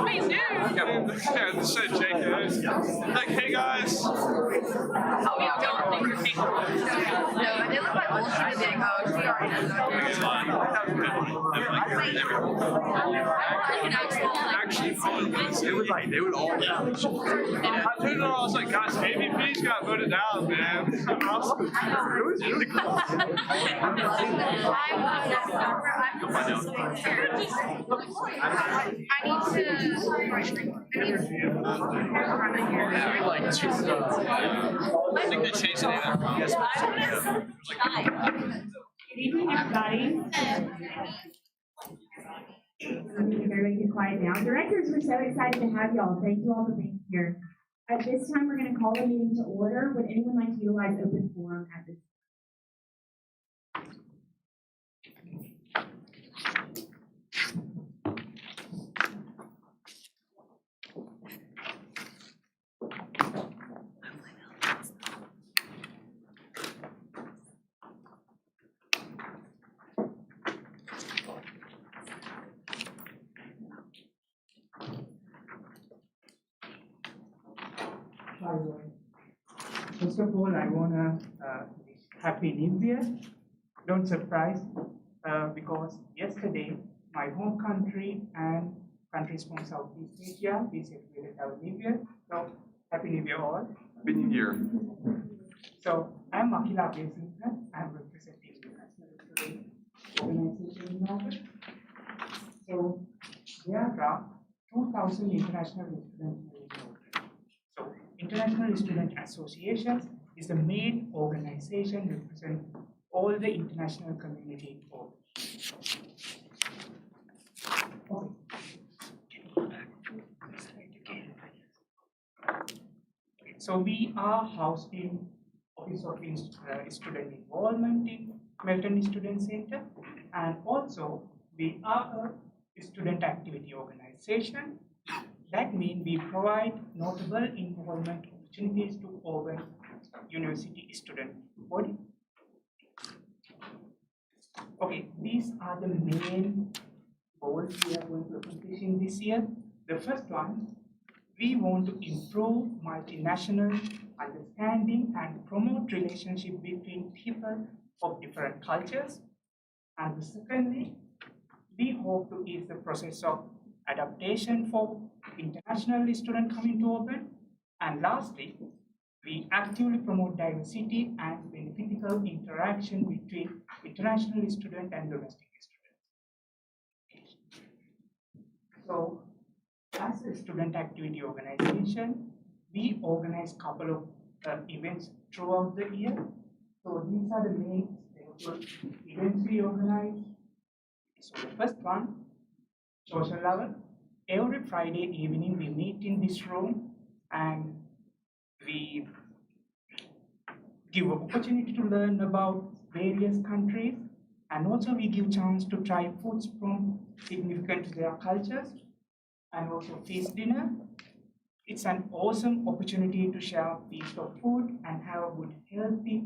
Wait, dude. Yeah, this said JK. Like, hey guys. Oh, yeah, don't think you're people. No, they look like old students being, oh, she already knows Actually, they would all down. I turned around, I was like, guys, AVP's got voted down, man. It was really cool. I think they changed the name of Good evening, everybody. Everybody get quiet now. Directors, we're so excited to have y'all. Thank you all for being here. At this time, we're going to call the meeting to order. Would anyone like to utilize open forum at this time? First of all, I want to wish Happy New Year. Don't surprise, because yesterday my home country and countries from Southeast Asia, we celebrated our New Year. So, Happy New Year all. Happy New Year. So, I'm Akila Besinga. I'm representing the National Student Organization in Auburn. So, there are 2,000 international students in Auburn. So, International Student Association is the main organization representing all the international community in Auburn. So we are housed in Office of Student Involvement in Melton Student Center, and also we are a student activity organization. That means we provide notable involvement opportunities to Auburn University student body. Okay, these are the main goals we are going to accomplish in this year. The first one, we want to improve multinational understanding and promote relationship between people of different cultures. And secondly, we hope to ease the process of adaptation for international students coming to Auburn. And lastly, we actively promote diversity and beneficial interaction between international students and domestic students. So, as a student activity organization, we organize a couple of events throughout the year. So these are the main events we organize. So the first one, social level. Every Friday evening we meet in this room and we give opportunity to learn about various countries, and also we give chance to try foods from significant to their cultures, and also feast dinner. It's an awesome opportunity to share a piece of food and have a good, healthy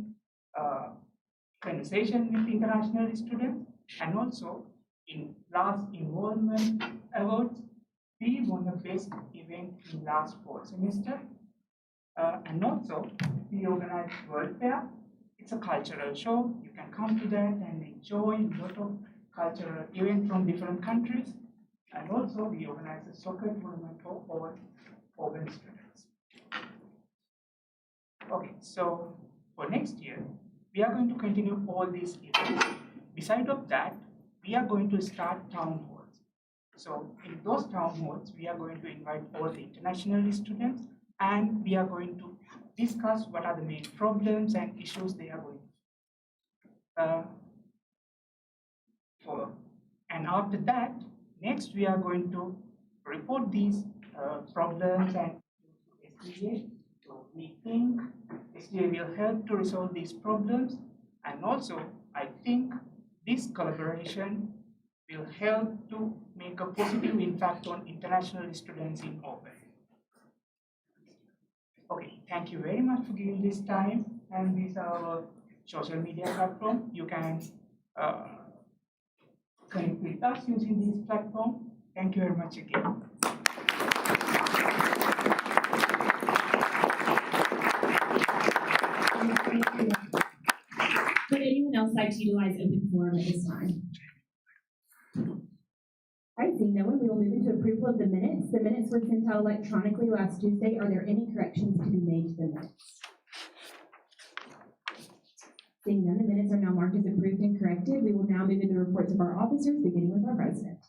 conversation with international students. And also, in last involvement awards, we won the best event in last fall semester. And also, we organize World Fair. It's a cultural show. You can come to that and enjoy a lot of cultural events from different countries. And also, we organize a soccer tournament for all Auburn students. Okay, so for next year, we are going to continue all these events. Besides of that, we are going to start town halls. So in those town halls, we are going to invite all the international students, and we are going to discuss what are the main problems and issues they are going to. And after that, next we are going to report these problems and SGA. So we think SGA will help to resolve these problems, and also I think this collaboration will help to make a positive impact on international students in Auburn. Okay, thank you very much for giving this time, and these are our social media platform. You can connect with with us using this platform. Thank you very much again. Would anyone else like to utilize open forum at this time? All right, seeing no one, we will move into approval of the minutes. The minutes were sent out electronically last Tuesday. Are there any corrections to be made to the minutes? Seeing none, the minutes are now marked as approved and corrected. We will now move into reports of our officers, beginning with our president.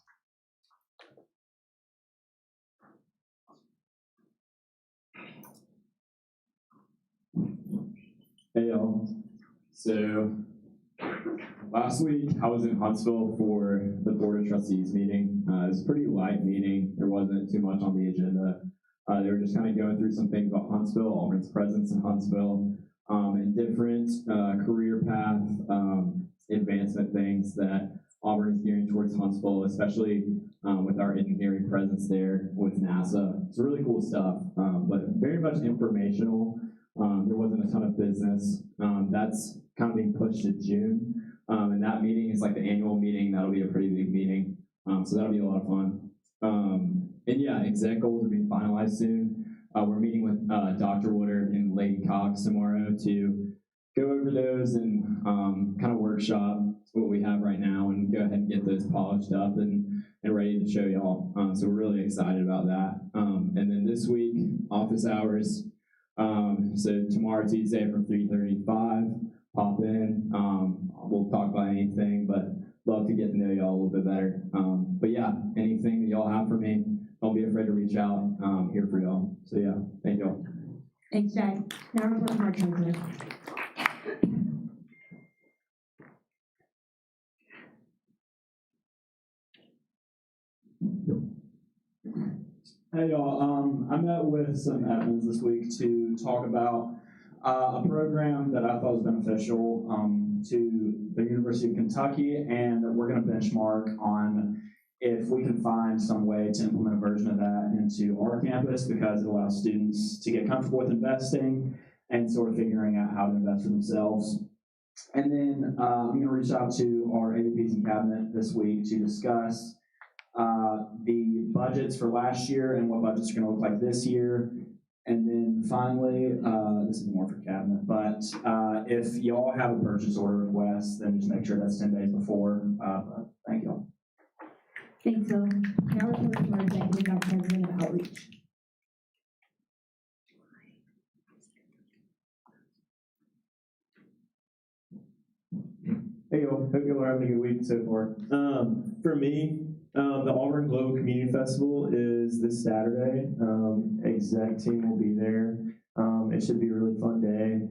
Hey y'all. So last week I was in Huntsville for the Board of Trustees meeting. It was a pretty light meeting. There wasn't too much on the agenda. They were just kind of going through some things about Huntsville, Auburn's presence in Huntsville, and different career path advancement things that Auburn is gearing towards Huntsville, especially with our engineering presence there with NASA. It's really cool stuff, but very much informational. There wasn't a ton of business. That's kind of being pushed to June. And that meeting is like the annual meeting. That'll be a pretty big meeting. So that'll be a lot of fun. And yeah, exec goals are being finalized soon. We're meeting with Dr. Woodard and Lady Cox tomorrow to go over those and kind of workshop what we have right now and go ahead and get those polished up and ready to show y'all. So we're really excited about that. And then this week, office hours. So tomorrow, Tuesday, from 3:30 to 5, pop in. We'll talk about anything, but love to get to know y'all a little bit better. But yeah, anything that y'all have for me, don't be afraid to reach out. I'm here for y'all. So yeah, thank y'all. Thanks, Jack. Now report from our treasurer. Hey y'all, I met with some admins this week to talk about a program that I thought was beneficial to the University of Kentucky, and we're going to benchmark on if we can find some way to implement a version of that into our campus, because it allows students to get comfortable with investing and sort of figuring out how to invest for themselves. And then I'm going to reach out to our AVPs and cabinet this week to discuss the budgets for last year and what budgets are going to look like this year. And then finally, this is more for cabinet, but if y'all have a purchase order request, then just make sure that's 10 days before. Thank y'all. Thanks, Bill. Now report from our executive vice president of outreach. Hey y'all, hope y'all are having a good week so far. For me, the Auburn Global Community Festival is this Saturday. Exec team will be there. It should be a really fun day.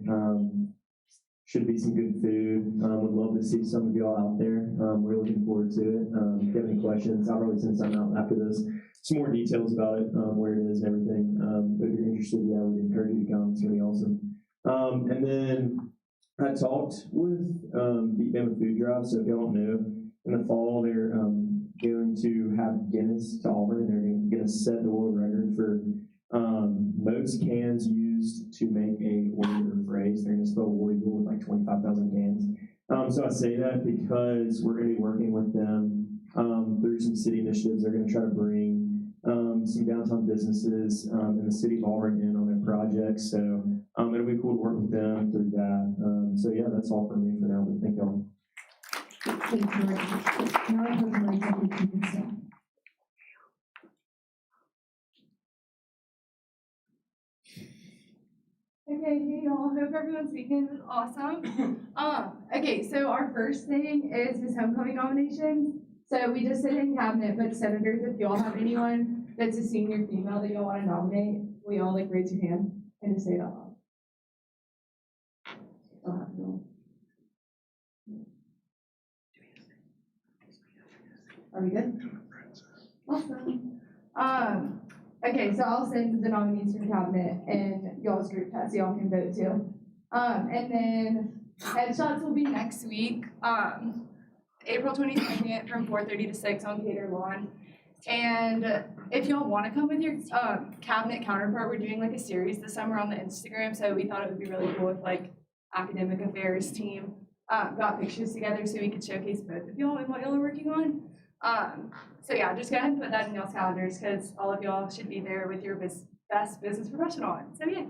Should be some good food. Would love to see some of y'all out there. We're looking forward to it. If you have any questions, I'll probably send something out after this. Some more details about it, where it is and everything. But if you're interested, yeah, we encourage you to come. It's really awesome. And then I talked with the Bama Food Drive, so if y'all don't know, in the fall they're going to have Guinness to Auburn, and they're going to set the world record for most cans used to make a Warrior phrase. They're going to spell Warrior with like 25,000 cans. So I say that because we're going to be working with them through some city initiatives. They're going to try to bring some downtown businesses in the city of Auburn in on their projects. So it'll be cool to work with them through that. So yeah, that's all for me for now, but thank y'all. Thanks, George. Now report from our executive chief of staff. Okay, hey y'all, hope everyone's weekend was awesome. Okay, so our first thing is this homecoming nominations. So we just sit in cabinet, but senators, if y'all have anyone that's a senior female that y'all want to nominate, we all like raise your hand and just say it out loud. Don't have to. Are we good? Awesome. Okay, so I'll send the nominees from cabinet and y'all's group chat so y'all can vote too. And then headshots will be next week, April 22nd from 4:30 to 6 on Cater Lawn. And if y'all want to come with your cabinet counterpart, we're doing like a series this summer on the Instagram, so we thought it would be really cool if like academic affairs team got pictures together so we could showcase both of y'all and what y'all are working on. So yeah, just go ahead and put that in y'all's calendars because all of y'all should be there with your best business professional on. So yeah.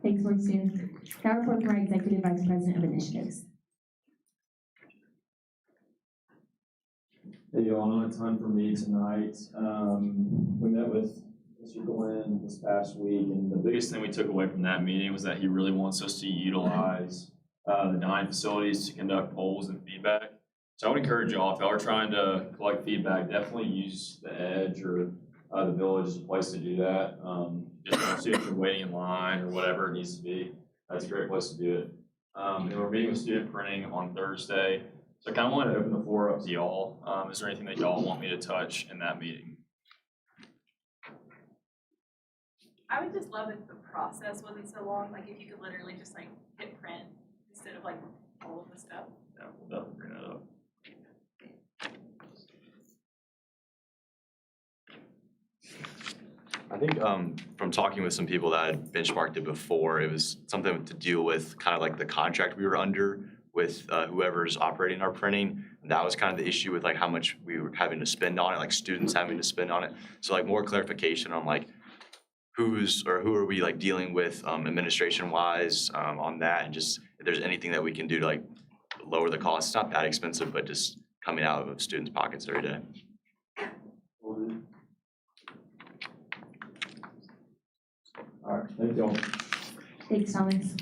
Thanks, Lord Student. Now report from our Executive Vice President of Initiatives. Hey, y'all, not a ton for me tonight. We met with Mr. Glenn this past week, and the biggest thing we took away from that meeting was that he really wants us to utilize the dining facilities to conduct polls and feedback. So I would encourage y'all, if y'all are trying to collect feedback, definitely use the Edge or the Village as a place to do that. Just when students are waiting in line or whatever it needs to be, that's a great place to do it. And we're meeting with student printing on Thursday. So I kind of wanted to open the floor up to y'all. Is there anything that y'all want me to touch in that meeting? I would just love if the process wasn't so long, like if you could literally just like hit print instead of like all of the stuff. Yeah, we'll definitely bring that up. I think from talking with some people that had benchmarked it before, it was something to deal with kind of like the contract we were under with whoever's operating our printing. And that was kind of the issue with like how much we were having to spend on it, like students having to spend on it. So like more clarification on like who are we like dealing with administration wise on that, and just if there's anything that we can do to like lower the cost. It's not that expensive, but just coming out of students' pockets every day. All right, thank y'all. Thanks, Thomas.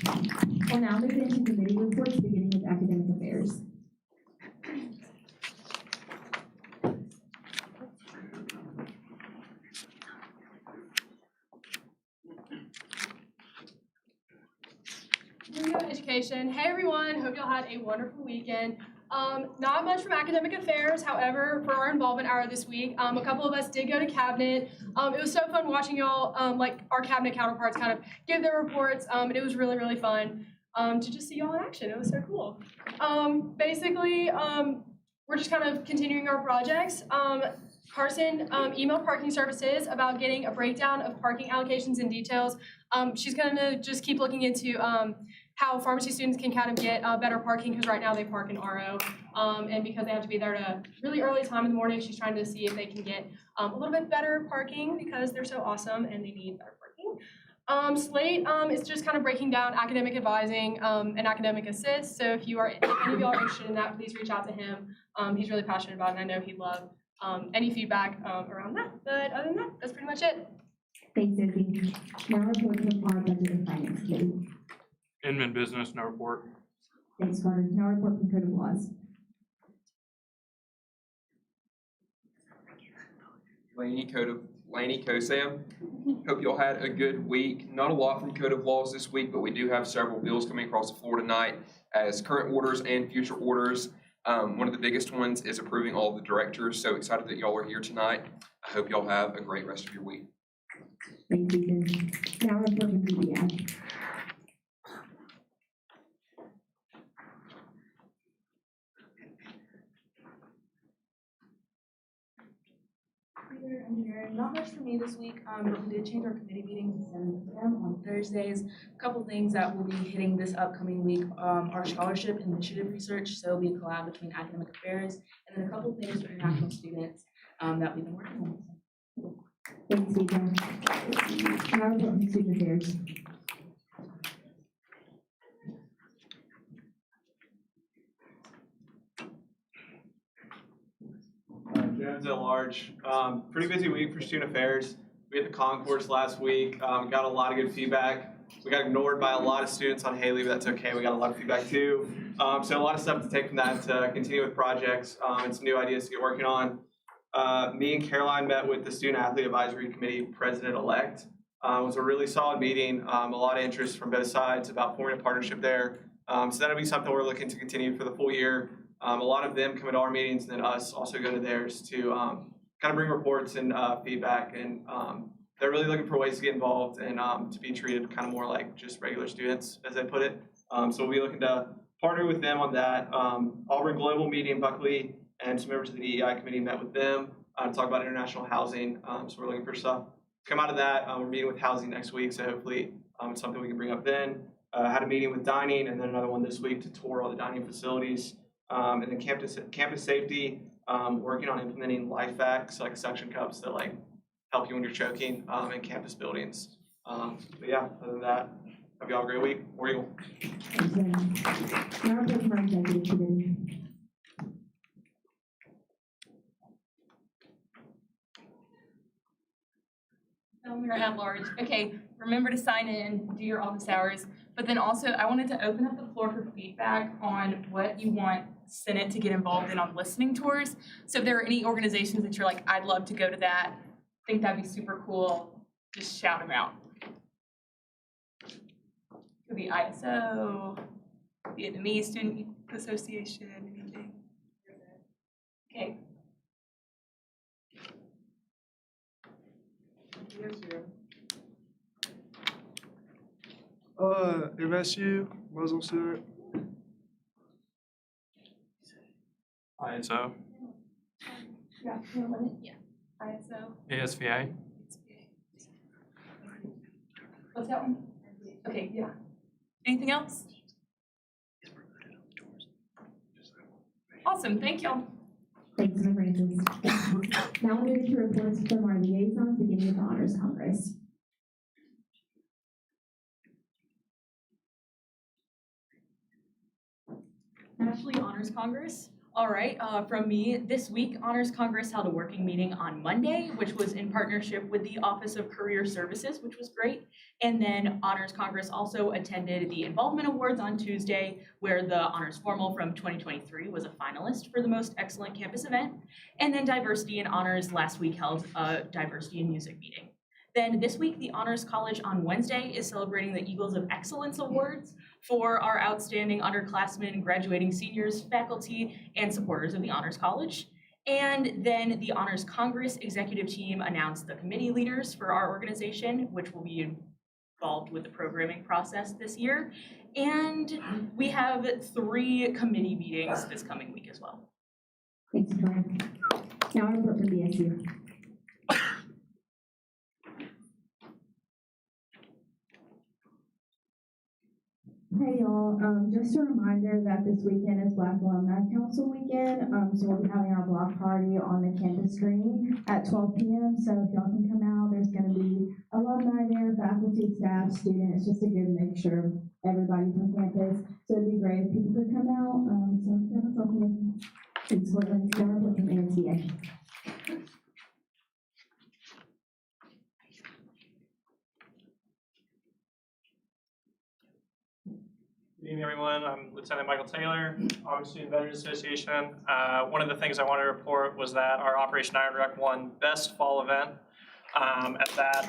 We'll now move into committee reports, beginning with academic affairs. Here we go, education. Hey everyone, hope y'all had a wonderful weekend. Not much from academic affairs, however, for our involvement hour this week, a couple of us did go to cabinet. It was so fun watching y'all, like our cabinet counterparts kind of give their reports, and it was really, really fun to just see y'all in action. It was so cool. Basically, we're just kind of continuing our projects. Carson emailed parking services about getting a breakdown of parking allocations and details. She's gonna just keep looking into how pharmacy students can kind of get better parking, because right now they park in RO. And because they have to be there at a really early time in the morning, she's trying to see if they can get a little bit better parking because they're so awesome and they need better parking. Slate is just kind of breaking down academic advising and academic assist. So if any of y'all are interested in that, please reach out to him. He's really passionate about it, and I know he'd love any feedback around that. But other than that, that's pretty much it. Thanks, Izzy. Now report from our budget and finance committee. Inman business, no report. Thanks, Carter. Now report from code of laws. Laney Kosam. Hope y'all had a good week. Not a lot from Code of Laws this week, but we do have several bills coming across the floor tonight as current orders and future orders. One of the biggest ones is approving all of the directors. So excited that y'all are here tonight. I hope y'all have a great rest of your week. Thanks, Ethan. Now report from DBI. Not much for me this week, but we did change our committee meeting to 7 p.m. on Thursdays. A couple things that will be hitting this upcoming week, our scholarship initiative research, so it'll be a collab between academic affairs, and then a couple things for international students that we've been working on. Thanks, Ethan. Now report from student affairs. Jones at large. Pretty busy week for student affairs. We had the concourse last week. Got a lot of good feedback. We got ignored by a lot of students on Haley, but that's okay. We got a lot of feedback too. So a lot of stuff to take from that to continue with projects and some new ideas to get working on. Me and Caroline met with the Student Athlete Advisory Committee President-elect. It was a really solid meeting. A lot of interest from both sides about forming a partnership there. So that'll be something we're looking to continue for the full year. A lot of them come to our meetings and then us also go to theirs to kind of bring reports and feedback. And they're really looking for ways to get involved and to be treated kind of more like just regular students, as they put it. So we'll be looking to partner with them on that. Auburn Global Media in Buckley and some members of the DEI committee met with them to talk about international housing. So we're looking for stuff to come out of that. We're meeting with housing next week, so hopefully it's something we can bring up then. Had a meeting with dining and then another one this week to tour all the dining facilities. And then campus safety. working on implementing life hacks like suction cups that like help you when you're choking in campus buildings. But yeah, other than that, hope you all have a great week. War Eagle. Now report from our executive committee. We're at large. Okay, remember to sign in, do your office hours, but then also I wanted to open up the floor for feedback on what you want Senate to get involved in on listening tours. So if there are any organizations that you're like, I'd love to go to that, think that'd be super cool, just shout them out. Could be ISO, Vietnamese Student Association, anything. Okay. MSU, Muslim student. ISO. Yeah, ISO. ASVA. What's that one? Okay, yeah. Anything else? Awesome, thank y'all. Thanks, Ms. Francis. Now we're moving to reports from our liaisons, beginning with the Honors Congress. Ashley, Honors Congress. All right, from me, this week, Honors Congress held a working meeting on Monday, which was in partnership with the Office of Career Services, which was great. And then Honors Congress also attended the Involvement Awards on Tuesday, where the Honors Formal from 2023 was a finalist for the Most Excellent Campus Event. And then Diversity and Honors last week held a Diversity in Music meeting. Then this week, the Honors College on Wednesday is celebrating the Eagles of Excellence Awards for our outstanding underclassmen, graduating seniors, faculty, and supporters of the Honors College. And then the Honors Congress executive team announced the committee leaders for our organization, which will be involved with the programming process this year. And we have 3 committee meetings this coming week as well. Thanks, Victoria. Now I report from BSU. Hey y'all, just a reminder that this weekend is Black Alumni Council weekend, so we'll be having our block party on the campus green at 12 p.m. So if y'all can come out, there's gonna be alumni there, faculty, staff, students, just a good mixture of everybody from campus. So it'd be great if people could come out, so yeah, that's all for me. Thanks for letting us know from NCA. Good evening, everyone. I'm Lieutenant Michael Taylor, Auburn Student Veterans Association. One of the things I wanted to report was that our Operation Iron Wreck won Best Fall Event. At that,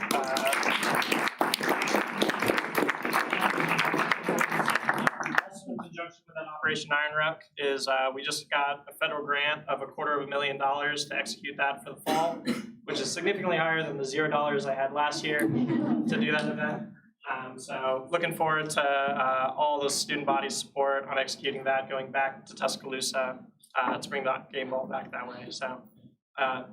in conjunction with that Operation Iron Wreck is we just got a federal grant of $250,000 to execute that for the fall, which is significantly higher than the $0 I had last year to do that event. So looking forward to all the student body's support on executing that, going back to Tuscaloosa to bring that game ball back that way. So, and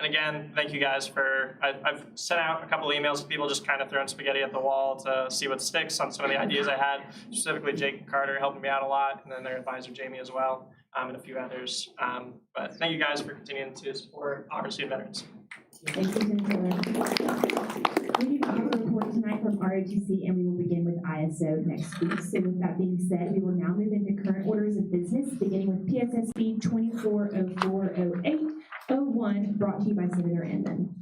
again, thank you guys for, I've sent out a couple of emails to people just kind of throwing spaghetti at the wall to see what sticks on some of the ideas I had, specifically Jake Carter helping me out a lot, and then their advisor Jamie as well, and a few others. But thank you guys for continuing to support Auburn Student Veterans. Thanks, Lieutenant Taylor. We do not have a report tonight from ROTC, and we will begin with ISO next week. So with that being said, we will now move into current orders of business, beginning with PSSB 24040801, brought to you by Senator Inman.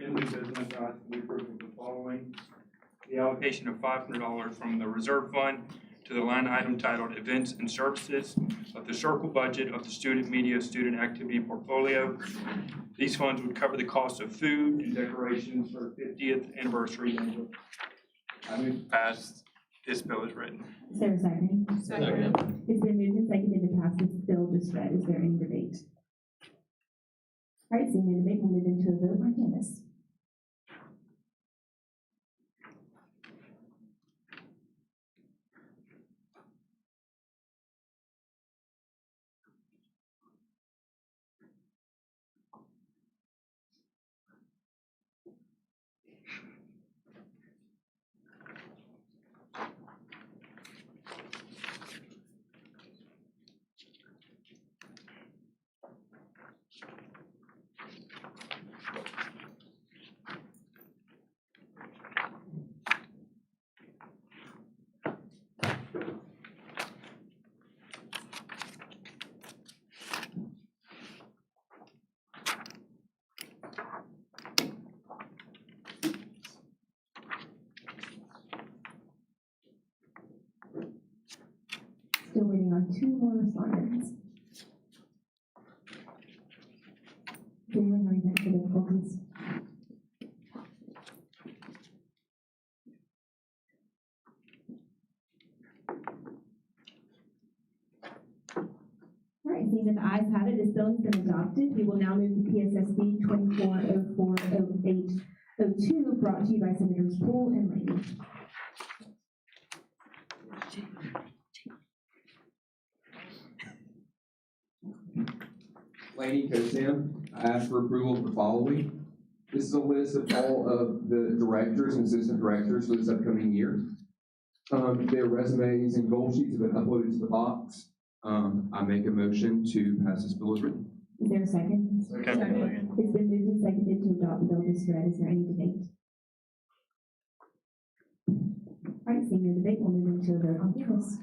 In new business, we approve of the following. The allocation of $500 from the reserve fund to the line item titled Events and Services of the circle budget of the Student Media Student Activity Portfolio. These funds would cover the cost of food and decorations for the 50th anniversary. I move past this bill is written. Is there a second? Second. It's been moved and seconded to pass this bill just read. Is there any debate? All right, seeing no debate, we'll move into a vote on canvas. Still waiting on 2 more respondents. Is anyone having technical difficulties? All right, seeing that the ayes have it, this bill has been adopted. We will now move to PSSB 24040802, brought to you by Senators Poole and Laney. Laney Kosam, I ask for approval of the following. This is a list of all of the directors and assistant directors for this upcoming year. Their resumes and goal sheets have been uploaded to the box. I make a motion to pass this bill as written. Is there a second? Second. It's been moved and seconded to adopt the bill as read. Is there any debate? All right, seeing no debate, we'll move into a vote on canvas.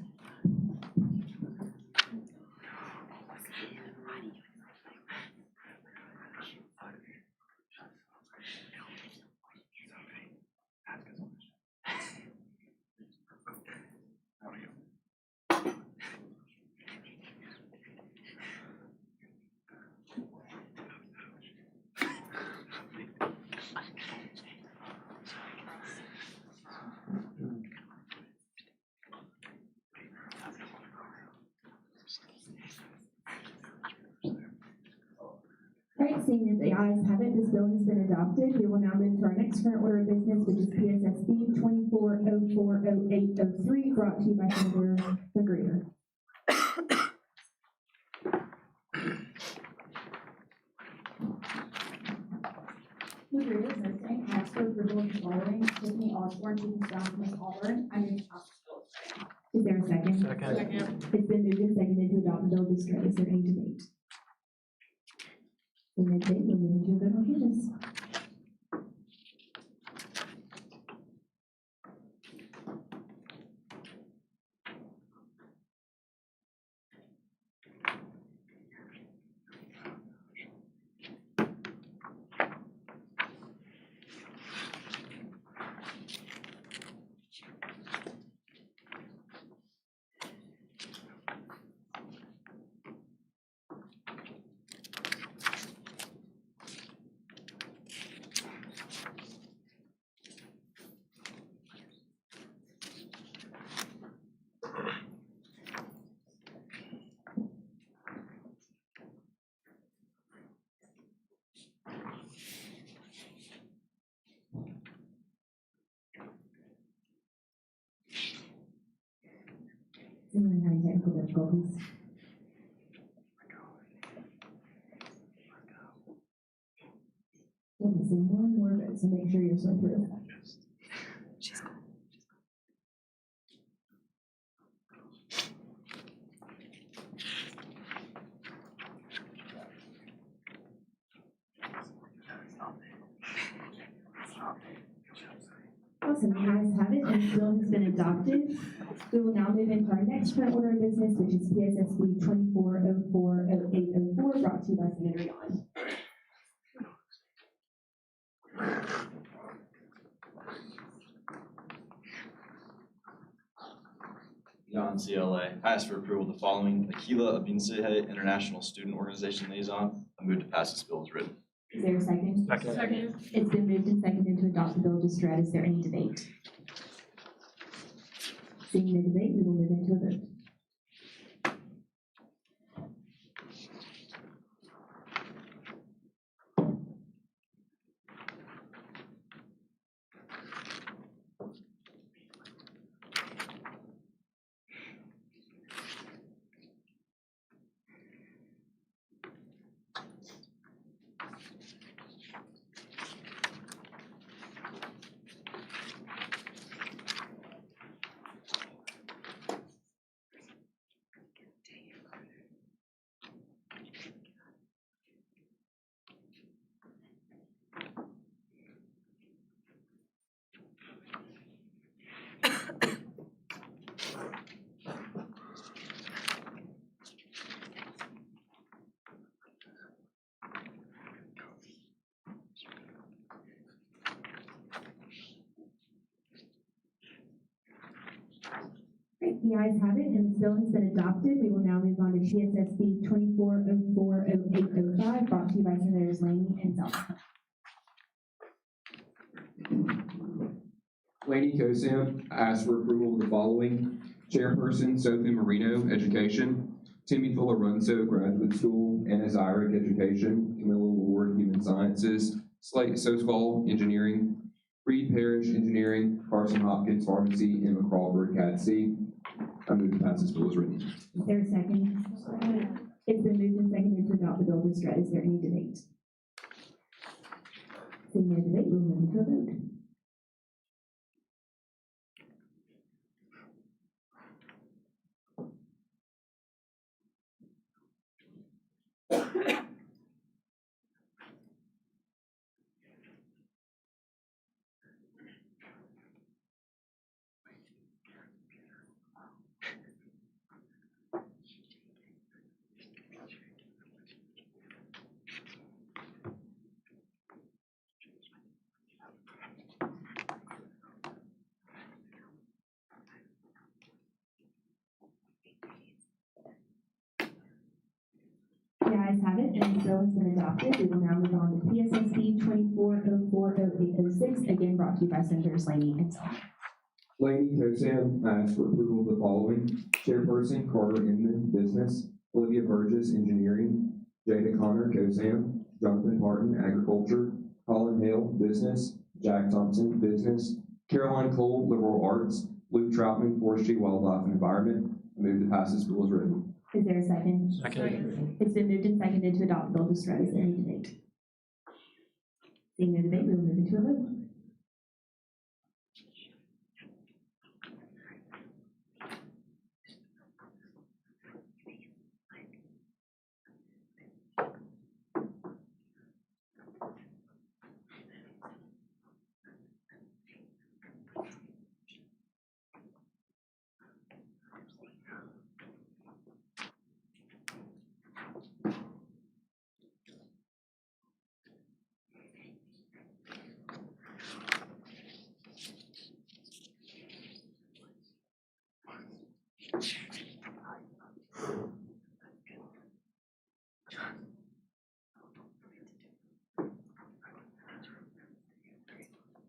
All right, seeing that the ayes have it, this bill has been adopted. We will now move to our next current order of business, which is PSSB 24040803, brought to you by Senator Magruder. Magruder, Thursday, ask for approval of the following: Tiffany Osborne, Chief of Staff, Miss Auburn. I move to pass this bill as read. Is there a second? Second. It's been moved and seconded to adopt the bill as read. Is there any debate? Seeing no debate, we'll move into a vote on canvas. Is anyone having technical difficulties? We're missing one more vote, so make sure you're still through. Awesome, the ayes have it, and the bill has been adopted. We will now move into our next current order of business, which is PSSB 24040804, brought to you by Senator Yon. Yon CLA. I ask for approval of the following: Akila Abinsehe, International Student Organization Liaison. I move to pass this bill as written. Is there a second? Second. It's been moved and seconded to adopt the bill just read. Is there any debate? Seeing no debate, we will move into a vote. right, the ayes have it, and this bill has been adopted. We will now move on to PSSB 24040805, brought to you by Senators Laney and Zelma. Laney Kosam, I ask for approval of the following. Chairperson Sophie Marino, Education. Timmy Fuller-Runso, Graduate School. Anna Zyrick, Education. Camilla Ward, Human Sciences. Slate Sosval, Engineering. Reed Parish, Engineering. Carson Hopkins, Pharmacy. Emma Crawford, CAD C. I move to pass this bill as written. Is there a second? It's been moved and seconded to adopt the bill just read. Is there any debate? Seeing no debate, we'll move into a vote. The ayes have it, and this bill has been adopted. We will now move on to PSSB 24040806, again brought to you by Senators Laney and Zelma. Laney Kosam, I ask for approval of the following. Chairperson Carter Inman, Business. Olivia Burgess, Engineering. Jada Connor, Kosam. Jonathan Martin, Agriculture. Colin Hale, Business. Jack Thompson, Business. Caroline Cole, Liberal Arts. Luke Troutman, Forestry, Wildlife, and Environment. I move to pass this bill as written. Is there a second? Second. It's been moved and seconded to adopt the bill just read. Is there any debate? Seeing no debate, we will move into a vote.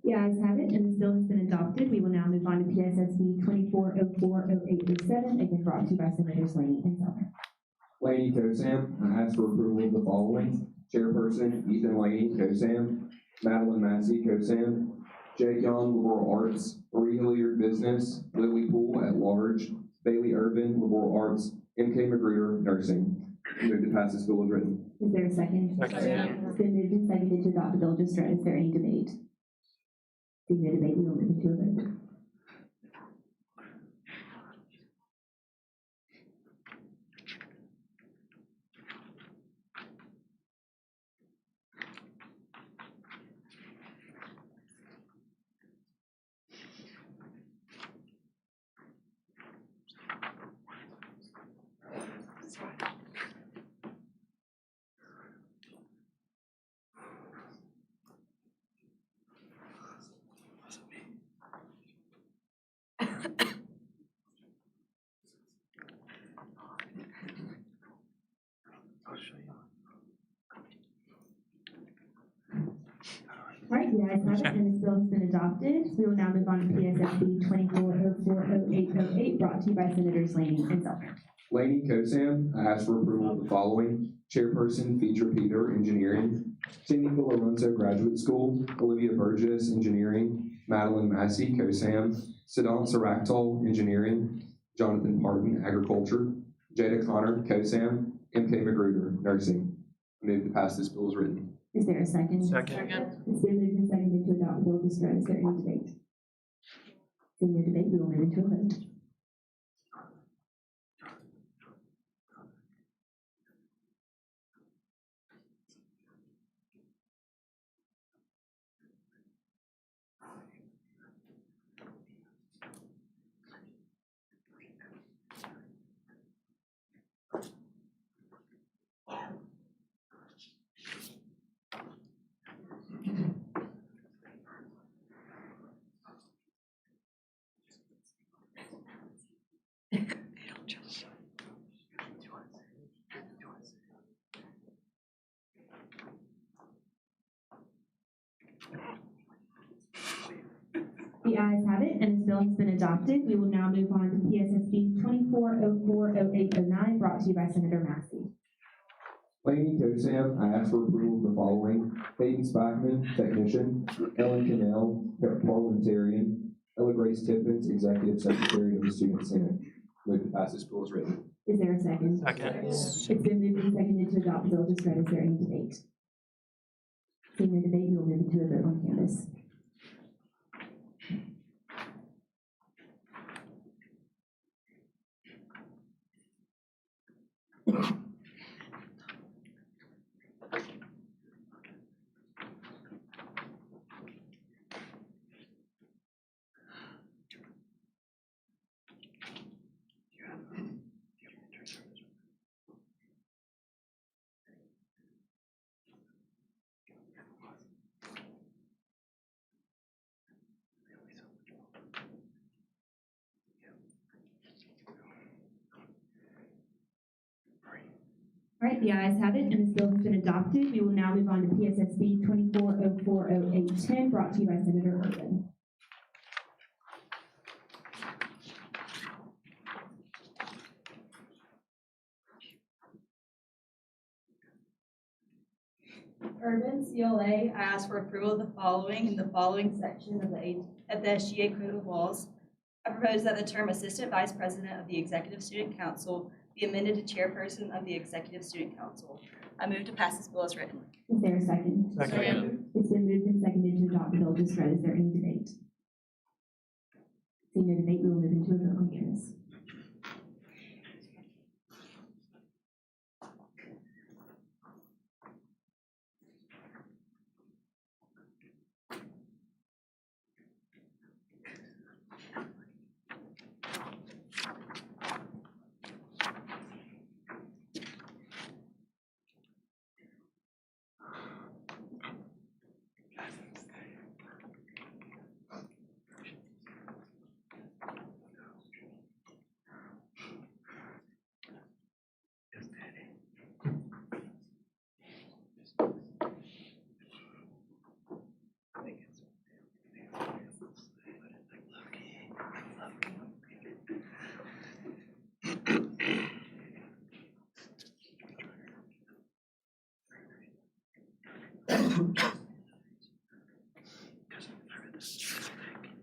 The ayes have it, and this bill has been adopted. We will now move on to PSSB 24040807, again brought to you by Senators Laney and Zelma. Laney Kosam, I ask for approval of the following. Chairperson Ethan Laney, Kosam. Madeline Massey, Kosam. Jake Young, Liberal Arts. Marie Hilliard, Business. Lily Poole, at large. Bailey Urban, Liberal Arts. MK Magruder, Nursing. I move to pass this bill as written. Is there a second? Second. It's been moved and seconded to adopt the bill just read. Is there any debate? Seeing no debate, we will move into a vote. All right, the ayes have it, and this bill has been adopted. We will now move on to PSSB 24040808, brought to you by Senators Laney and Zelma. Laney Kosam, I ask for approval of the following. Chairperson Feature Peter, Engineering. Timmy Fuller-Runso, Graduate School. Olivia Burgess, Engineering. Madeline Massey, Kosam. Siddhant Saraktal, Engineering. Jonathan Parton, Agriculture. Jada Connor, Kosam. MK Magruder, Nursing. I move to pass this bill as written. Is there a second? Second. It's been moved and seconded to adopt the bill just read. Is there any debate? Seeing no debate, we will move into a vote. The ayes have it, and this bill has been adopted. We will now move on to PSSB 24040809, brought to you by Senator Massey. Laney Kosam, I ask for approval of the following: Peyton Spackman, technician; Ellen Cannell, parliamentarian; Ella Grace Tippins, executive secretary of the Student Senate. Move to pass this bill as written. Is there a second? Second. It's been moved and seconded to adopt the bill. Just read. Is there any debate? Seeing no debate, we will move into a vote on canvas. All right, the ayes have it, and this bill has been adopted. We will now move on to PSSB 24040810, brought to you by Senator Auburn. Urban CLA, I ask for approval of the following in the following section of the SGA Code of Laws. I propose that the term Assistant Vice President of the Executive Student Council be amended to Chairperson of the Executive Student Council. I move to pass this bill as written. Is there a second? Second. It's been moved and seconded to adopt the bill. Just read. Is there any debate? Seeing no debate, we will move into a vote on canvas.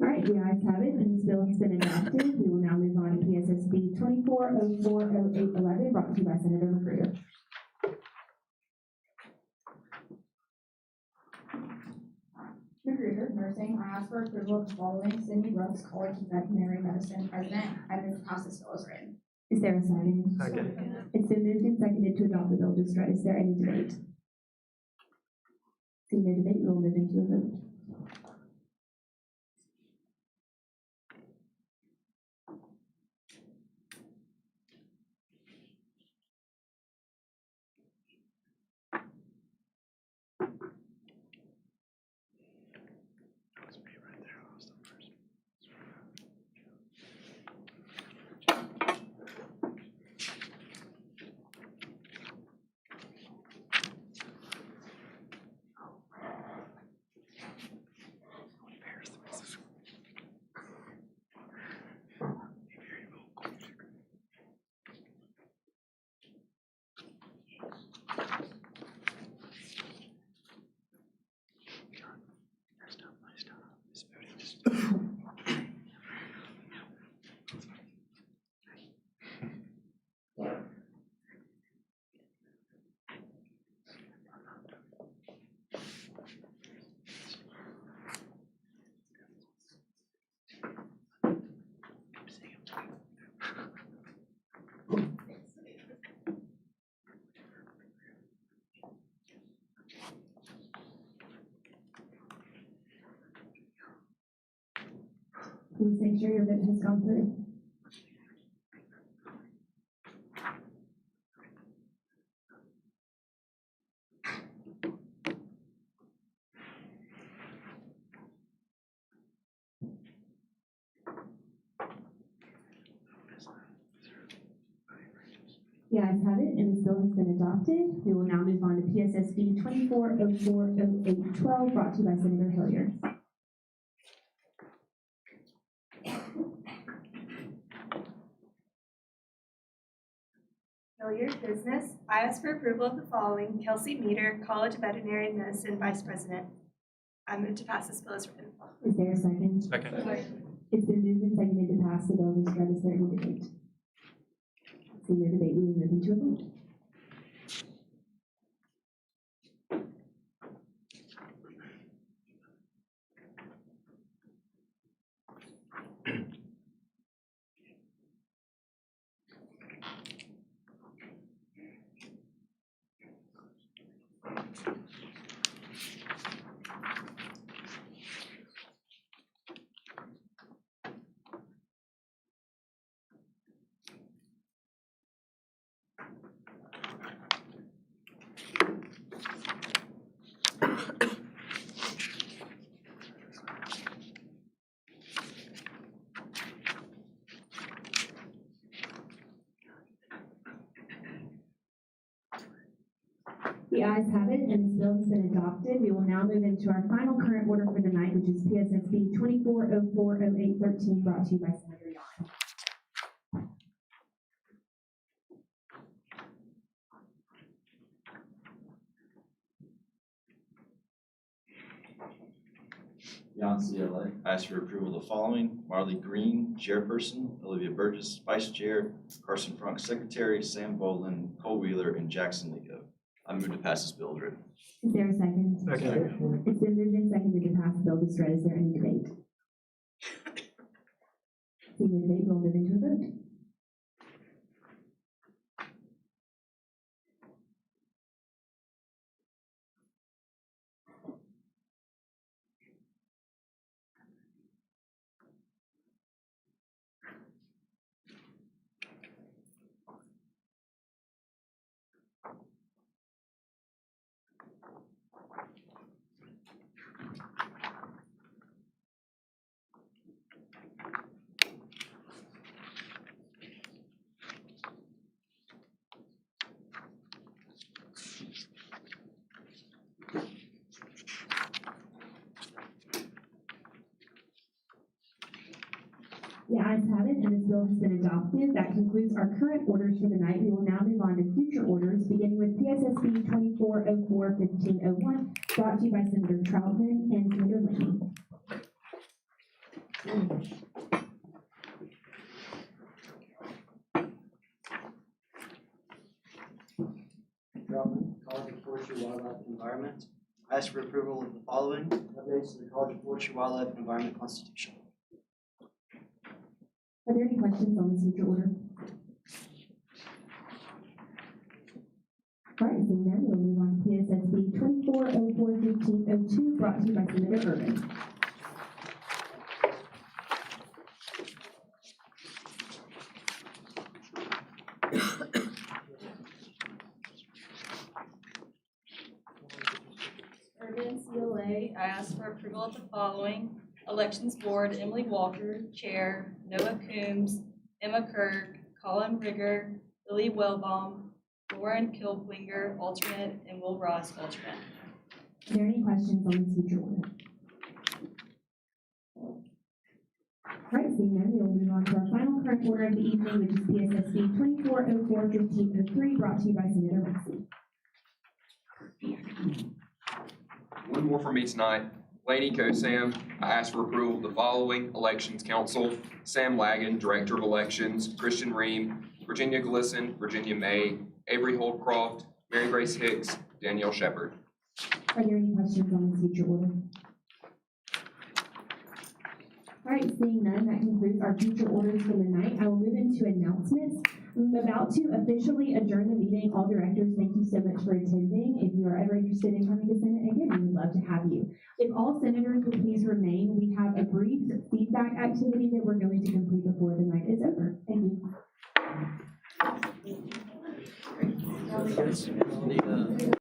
All right, the ayes have it, and this bill has been adopted. We will now move on to PSSB 24040811, brought to you by Senator Magruder. Magruder, nursing, I ask for approval of the following: Cindy Brooks, College of Veterinary Medicine president. I move to pass this bill as written. Is there a second? Second. It's been moved and seconded to adopt the bill. Just read. Is there any debate? Seeing no debate, we will move into a vote. Please make sure your vote has gone through. The ayes have it, and this bill has been adopted. We will now move on to PSSB 24040812, brought to you by Senator Hilliard. Familiar business. I ask for approval of the following: Kelsey Meter, College of Veterinary Medicine Vice President. I move to pass this bill as written. Is there a second? Second. It's been moved and seconded to pass the bill. Ms. Shred, is there any debate? Seeing no debate, we will move into a vote. The ayes have it, and this bill has been adopted. We will now move into our final current order for the night, which is PSSB 24040813, brought to you by Senator Yon. Beyond CLA, I ask for approval of the following: Marley Green, Chairperson; Olivia Burgess, Vice Chair; Carson Frank, Secretary; Sam Bolin, Cole Wheeler, and Jackson Ligo. I move to pass this bill as written. Is there a second? Second. It's been moved and seconded to pass the bill. Ms. Shred, is there any debate? Seeing no debate, we'll move into a vote. The ayes have it, and this bill has been adopted. That concludes our current orders for the night. We will now move on to future orders, beginning with PSSB 24041501, brought to you by Senator Troutman and Senator Laney. Troutman, College of Forestry, Wildlife, and Environment. I ask for approval of the following updates to the College of Forestry, Wildlife, and Environment Constitution. Are there any questions on this future order? All right, seeing none, we'll move on to PSSB 24041502, brought to you by Senator Urban. Urban CLA, I ask for approval of the following: Elections Board, Emily Walker, Chair; Noah Coombs, Emma Kirk, Colin Rigger, Lily Wellbaum, Lauren Kilblinger, alternate, and Will Ross, alternate. Are there any questions on this future order? All right, seeing none, we will move on to our final current order of the evening, which is PSSB 24041503, brought to you by Senator Massey. One more for me tonight. Laney Kosam, I ask for approval of the following: Elections Council, Sam Lagan, Director of Elections; Christian Ream, Virginia Glisson, Virginia May, Avery Holdcroft, Mary Grace Hicks, Danielle Shepard. Are there any questions on this future order? All right, seeing none, that concludes our future orders for the night. I will move into announcements. I'm about to officially adjourn the meeting. All directors, thank you so much for attending. If you are ever interested in coming to Senate again, we would love to have you. If all senators would please remain, we have a brief feedback activity that we're going to complete before the night is over. Thank you.